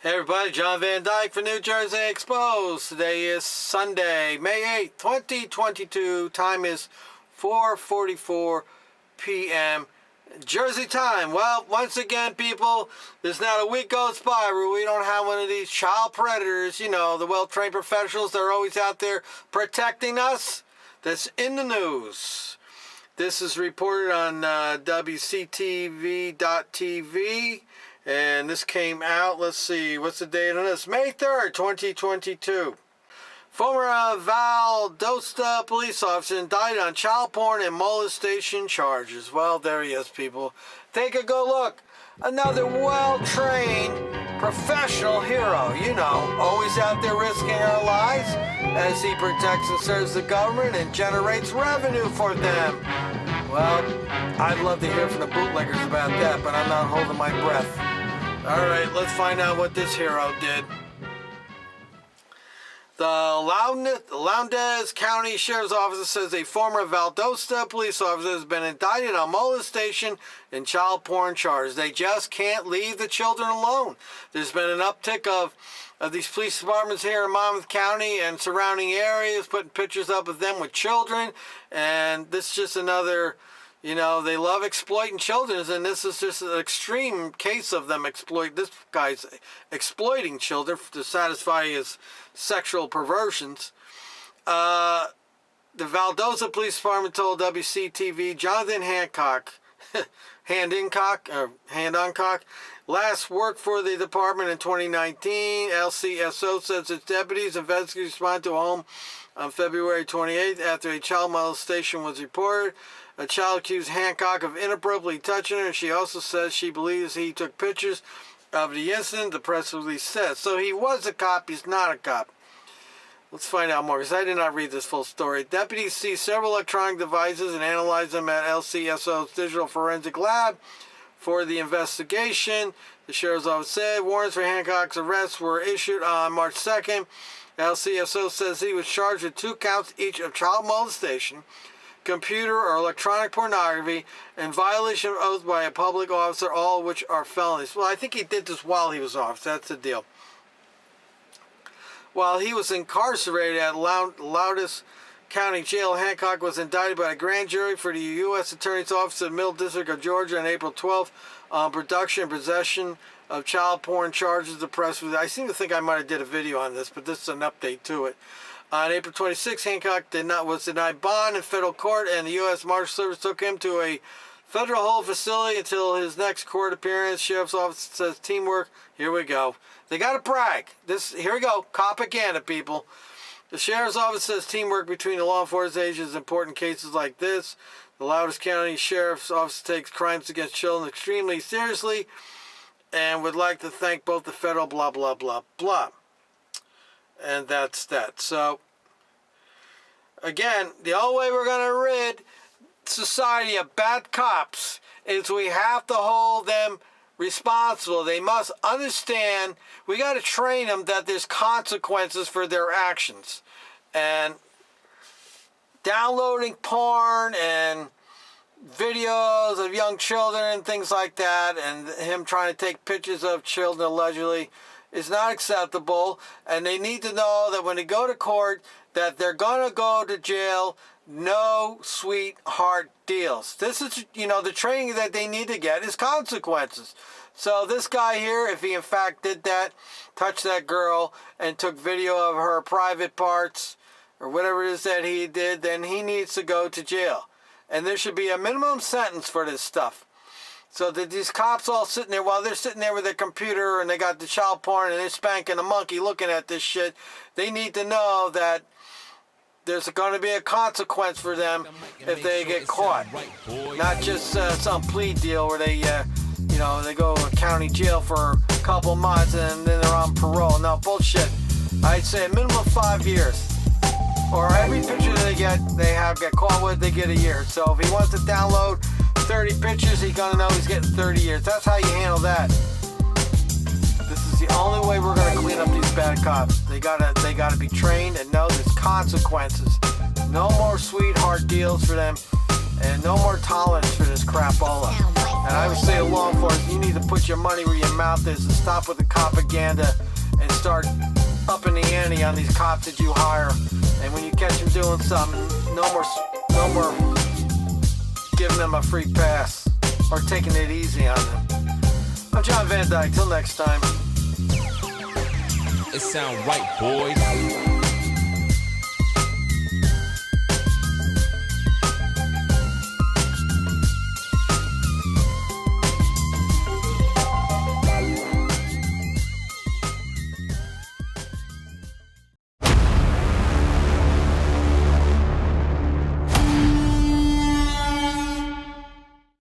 Hey everybody, John Van Dyke for New Jersey Exposed. Today is Sunday, May 8th, 2022. Time is 4:44 p.m. Jersey time. Well, once again, people, there's not a week goes by where we don't have one of these child predators, you know, the well-trained professionals that are always out there protecting us. That's in the news. This is reported on WCTV.tv. And this came out, let's see, what's the date on this? May 3rd, 2022. Former Valdosta police officer indicted on child porn and molestation charges. Well, there he is, people. Take a good look. Another well-trained professional hero, you know, always out there risking our lives as he protects and serves the government and generates revenue for them. Well, I'd love to hear from the bootleggers about that, but I'm not holding my breath. All right, let's find out what this hero did. The Lowndes County Sheriff's Office says a former Valdosta police officer has been indicted on molestation and child porn charges. They just can't leave the children alone. There's been an uptick of these police departments here in Monmouth County and surrounding areas putting pictures up of them with children, and this is just another, you know, they love exploiting children, and this is just an extreme case of them this guy's exploiting children to satisfy his sexual perversions. The Valdosta Police Department told WCTV Jonathan Hand-on-cock, last worked for the department in 2019. LCSO says its deputies investigators responded to a home on February 28th after a child molestation was reported. A child accused Hancock of inappropriately touching her, and she also says she believes he took pictures of the incident, the press release says. So he was a cop, he's not a cop. Let's find out more, because I did not read this full story. Deputies seized several electronic devices and analyzed them at LCSO's Digital Forensic Lab for the investigation. The Sheriff's Office said warrants for Hancock's arrest were issued on March 2nd. LCSO says he was charged with 2 counts each of child molestation, computer or electronic pornography, and violation of oath by a public officer, all of which are felonies. Well, I think he did this while he was off. That's the deal. While he was incarcerated at Lowndes County Jail, Hancock was indicted by a grand jury for the U.S. Attorney's Office of the Middle District of Georgia on April 12th on production and possession of child porn charges. The press was, I seem to think I might have did a video on this, but this is an update to it. On April 26th, Hancock was denied bond in federal court, and the U.S. Marshal Service took him to a federal hold facility until his next court appearance. Sheriff's Office says teamwork. Here we go. They got to brag. Here we go. Propaganda, people. The Sheriff's Office says teamwork between the law enforcement agencies is important in cases like this. The Lowndes County Sheriff's Office takes crimes against children extremely seriously and would like to thank both the federal blah, blah, blah, blah. And that's that. So, again, the only way we're going to rid society of bad cops is we have to hold them responsible. They must understand, we got to train them that there's consequences for their actions. And downloading porn and videos of young children and things like that, and him trying to take pictures of children allegedly, is not acceptable. And they need to know that when they go to court, that they're going to go to jail. No sweetheart deals. This is, you know, the training that they need to get is consequences. So this guy here, if he in fact did that, touched that girl and took video of her private parts or whatever it is that he did, then he needs to go to jail. And there should be a minimum sentence for this stuff. So that these cops all sitting there, while they're sitting there with their computer and they got the child porn and they're spanking a monkey looking at this shit, they need to know that there's going to be a consequence for them if they get caught. Not just some plea deal where they, you know, they go to county jail for a couple months and then they're on parole. No, bullshit. I'd say a minimum of 5 years. Or every picture they get caught with, they get a year. So if he wants to download 30 pictures, he's going to know he's getting 30 years. That's how you handle that. This is the only way we're going to clean up these bad cops. They gotta be trained and know there's consequences. No more sweetheart deals for them, and no more tolerance for this crapola. And I would say to law enforcement, you need to put your money where your mouth is and stop with the propaganda and start upping the ante on these cops that you hire. And when you catch them doing something, no more giving them a free pass or taking it easy on them. I'm John Van Dyke. Till next time. It sound right, boys.